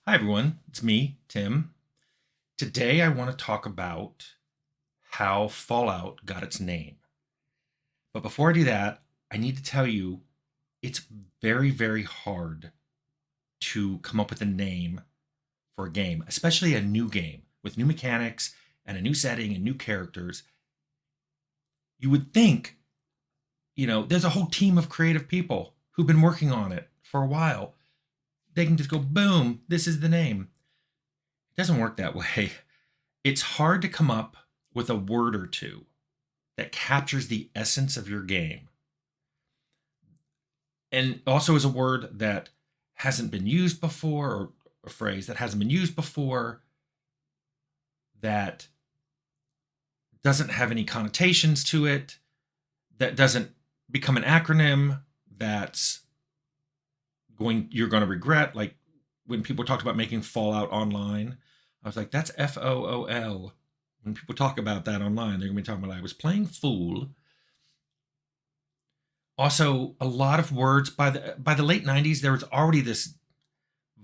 Hi, everyone. It's me, Tim. Today, I want to talk about how Fallout got its name. But before I do that, I need to tell you it's very, very hard to come up with a name for a game, especially a new game with new mechanics and a new setting and new characters. You would think, there's a whole team of creative people who've been working on it for a while. They can just go, boom, this is the name. It doesn't work that way. It's hard to come up with a word or two that captures the essence of your game. And also is a word that hasn't been used before, or a phrase that hasn't been used before, that doesn't have any connotations to it, that doesn't become an acronym that's you're going to regret. Like when people talked about making Fallout Online, I was like, that's FOOL. When people talk about that online, they're going to be talking about I was playing Fool. Also, a lot of words by the late 90s, there was already this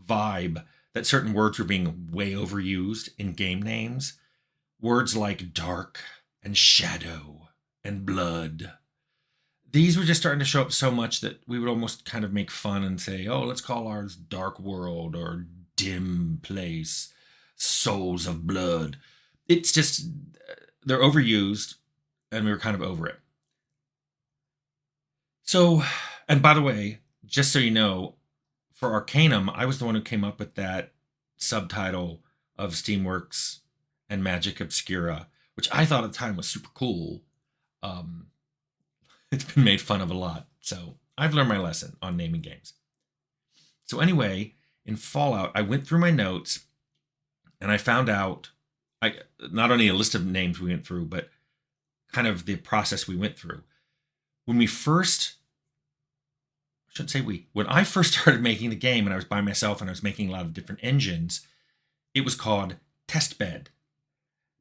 vibe that certain words were being way overused in game names. Words like dark and shadow and blood. These were just starting to show up so much that we would almost kind of make fun and say, oh, let's call ours Dark World or Dim Place, Souls of Blood. It's just, they're overused, and we were kind of over it. So, and by the way, just so you know, for Arcanum, I was the one who came up with that subtitle of Steamworks and Magic Obscura, which I thought at the time was super cool. It's been made fun of a lot. So I've learned my lesson on naming games. So anyway, in Fallout, I went through my notes and I found out not only a list of names we went through, but kind of the process we went through. When I first started making the game and I was by myself and I was making a lot of different engines, it was called Testbed,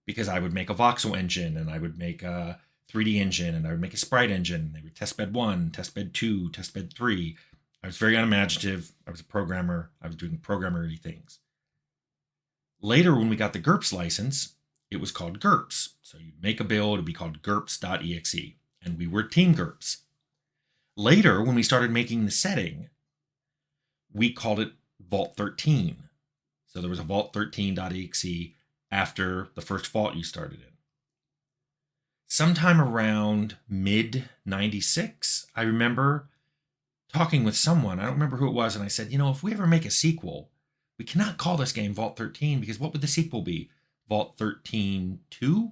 because I would make a voxel engine and I would make a 3D engine and I would make a sprite engine. They were Testbed 1, Testbed 2, Testbed 3. I was very unimaginative. I was a programmer. I was doing programmer-y things. Later, when we got the GURPS license, it was called GURPS. So you'd make a build, it'd be called GURPS.exe. And we were Team GURPS. Later, when we started making the setting, we called it Vault 13. So there was a Vault 13.exe after the first vault you started in. Sometime around mid 96, I remember talking with someone, I don't remember who it was, and I said, if we ever make a sequel, we cannot call this game Vault 13, because what would the sequel be? Vault 13 2?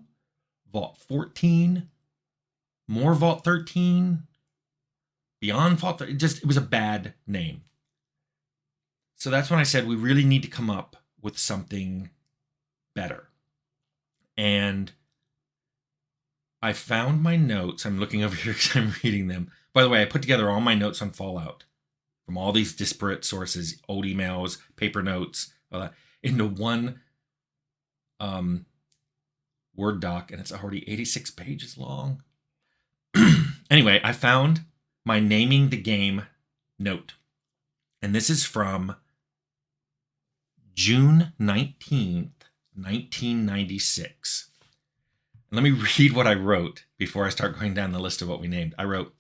Vault 14? More Vault 13? Beyond Vault 13? It was a bad name. So that's when I said we really need to come up with something better. And I found my notes. I'm looking over here because I'm reading them. By the way, I put together all my notes on Fallout from all these disparate sources, old emails, paper notes, into one Word doc, and it's already 86 pages long. Anyway, I found my naming the game note. And this is from June 19th, 1996. Let me read what I wrote before I start going down the list of what we named. I wrote,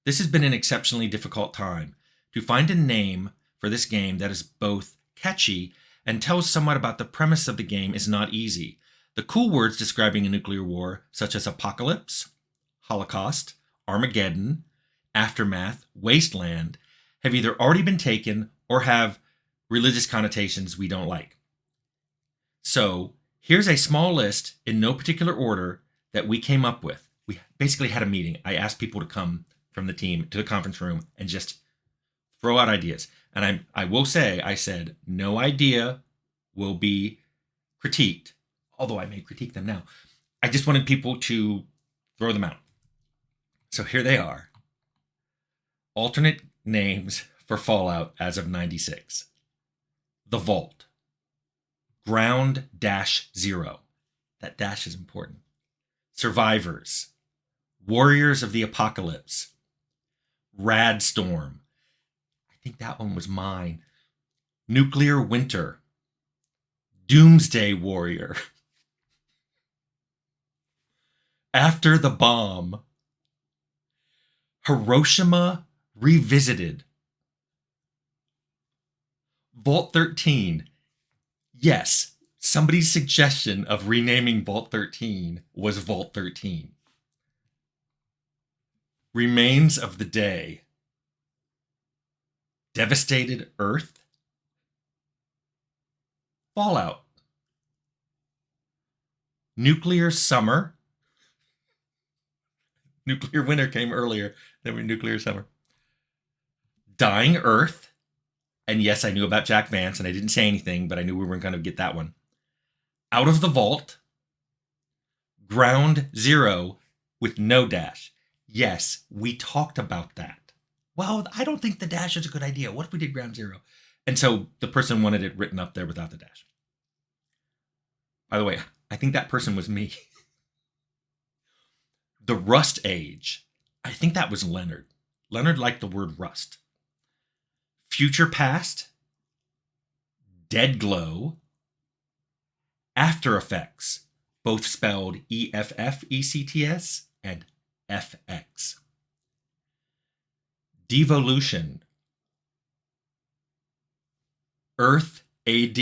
"This has been an exceptionally difficult time. To find a name for this game that is both catchy and tells somewhat about the premise of the game is not easy. The cool words describing a nuclear war, such as apocalypse, Holocaust, Armageddon, aftermath, wasteland, have either already been taken or have religious connotations we don't like. So here's a small list in no particular order that we came up with. We basically had a meeting. I asked people to come from the team to the conference room and just throw out ideas. And I will say, I said, no idea will be critiqued, although I may critique them now. I just wanted people to throw them out. So here they are. Alternate names for Fallout as of 96. The Vault. Ground -0. That dash is important. Survivors. Warriors of the Apocalypse. Radstorm. I think that one was mine. Nuclear Winter. Doomsday Warrior. After the Bomb. Hiroshima Revisited. Vault 13. Yes, somebody's suggestion of renaming Vault 13 was Vault 13. Remains of the Day. Devastated Earth. Fallout. Nuclear Summer. Nuclear Winter came earlier than Nuclear Summer. Dying Earth. And yes, I knew about Jack Vance, and I didn't say anything, but I knew we weren't going to get that one. Out of the Vault. Ground Zero with no dash. Yes, we talked about that. Well, I don't think the dash is a good idea. What if we did Ground Zero? And so the person wanted it written up there without the dash. By the way, I think that person was me. The Rust Age. I think that was Leonard. Leonard liked the word rust. Future Past. Dead Glow. After Effects. Both spelled EFFECTS and FX. Devolution. Earth AD.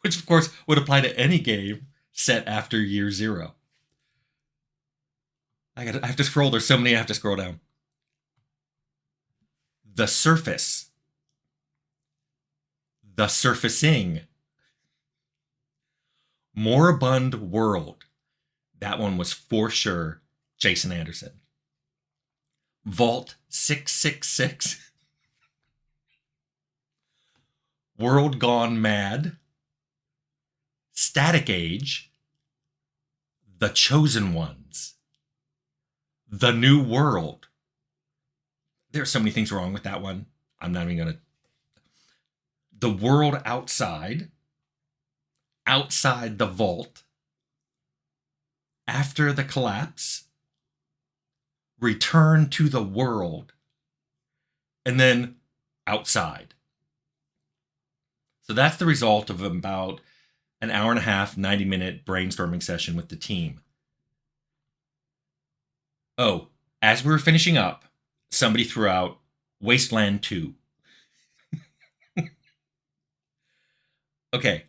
Which, of course, would apply to any game set after year 0. I have to scroll. There's so many I have to scroll down. The Surface. The Surfacing. Moribund World. That one was for sure Jason Anderson. Vault 666. World Gone Mad. Static Age. The Chosen Ones. The New World. There's so many things wrong with that one. I'm not even going to. The World Outside. Outside the Vault. After the Collapse. Return to the World. And then Outside. So that's the result of about an hour and a half, 90-minute brainstorming session with the team. Oh, as we were finishing up, somebody threw out Wasteland 2. Okay.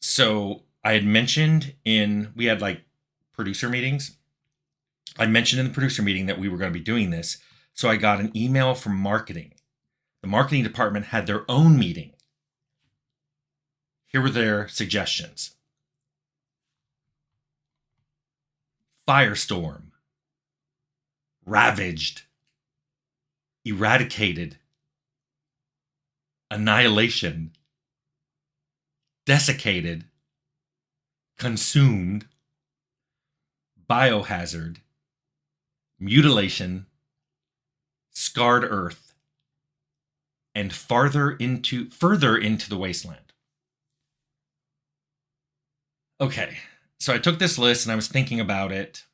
So I had mentioned we had like producer meetings. I mentioned in the producer meeting that we were going to be doing this. So I got an email from marketing. The marketing department had their own meeting. Here were their suggestions. Firestorm. Ravaged. Eradicated. Annihilation. Desiccated. Consumed. Biohazard. Mutilation. Scarred Earth. And further into the wasteland. Okay, so I took this list and I was thinking about it.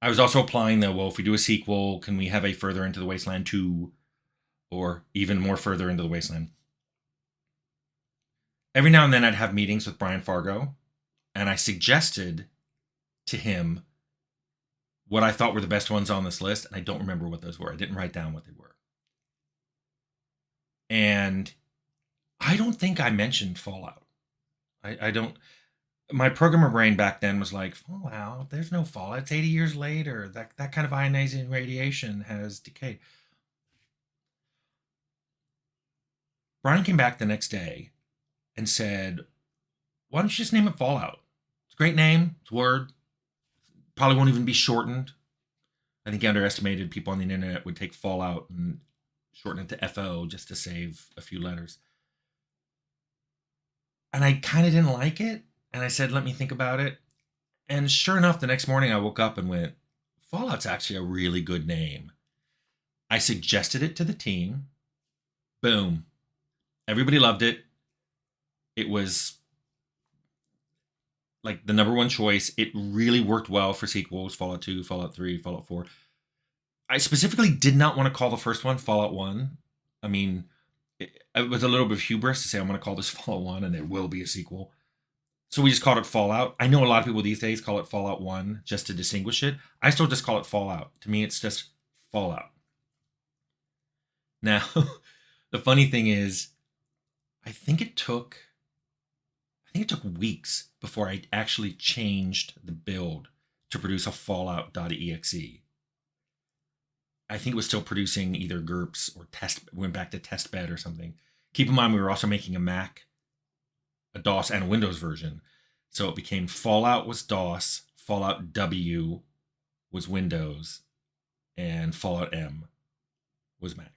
I was also applying if we do a sequel, can we have a Further Into the Wasteland 2 or even more Further Into the Wasteland? Every now and then I'd have meetings with Brian Fargo, and I suggested to him what I thought were the best ones on this list, and I don't remember what those were. I didn't write down what they were. And I don't think I mentioned Fallout. I don't. My programmer brain back then was like, Fallout, there's no Fallout. It's 80 years later. That kind of ionizing radiation has decayed. Brian came back the next day and said, why don't you just name it Fallout? It's a great name. It's a word. Probably won't even be shortened. I think he underestimated people on the internet would take Fallout and shorten it to FO just to save a few letters. And I kind of didn't like it. And I said, let me think about it. And sure enough, the next morning I woke up and went, Fallout's actually a really good name. I suggested it to the team. Boom. Everybody loved it. It was like the number one choice. It really worked well for sequels. Fallout 2, Fallout 3, Fallout 4. I specifically did not want to call the first one Fallout 1 I mean, it was a little bit of hubris to say I'm going to call this Fallout 1 and there will be a sequel. So we just called it Fallout. I know a lot of people these days call it Fallout 1 just to distinguish it. I still just call it Fallout. To me, it's just Fallout. Now, the funny thing is, I think it took weeks before I actually changed the build to produce a Fallout.exe. I think it was still producing either GURPS or went back to test bed or something. Keep in mind, we were also making a Mac, a DOS, and a Windows version. So it became Fallout was DOS, Fallout W was Windows, and Fallout M was Mac.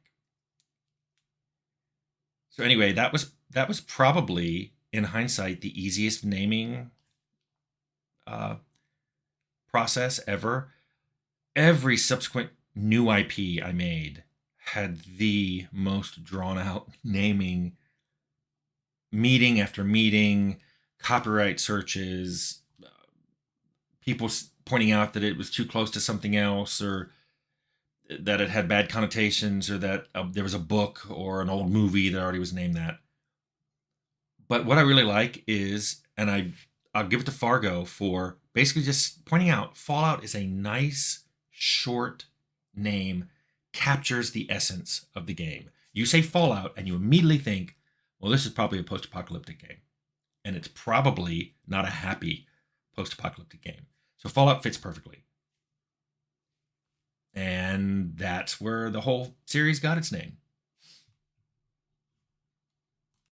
So anyway, that was probably, in hindsight, the easiest naming process ever. Every subsequent new IP I made had the most drawn out naming, meeting after meeting, copyright searches, people pointing out that it was too close to something else, or that it had bad connotations, or that there was a book or an old movie that already was named that. But what I really like is, and I'll give it to Fargo for basically just pointing out, Fallout is a nice, short name, captures the essence of the game. You say Fallout and you immediately think, well, this is probably a post-apocalyptic game. And it's probably not a happy post-apocalyptic game. So Fallout fits perfectly. And that's where the whole series got its name.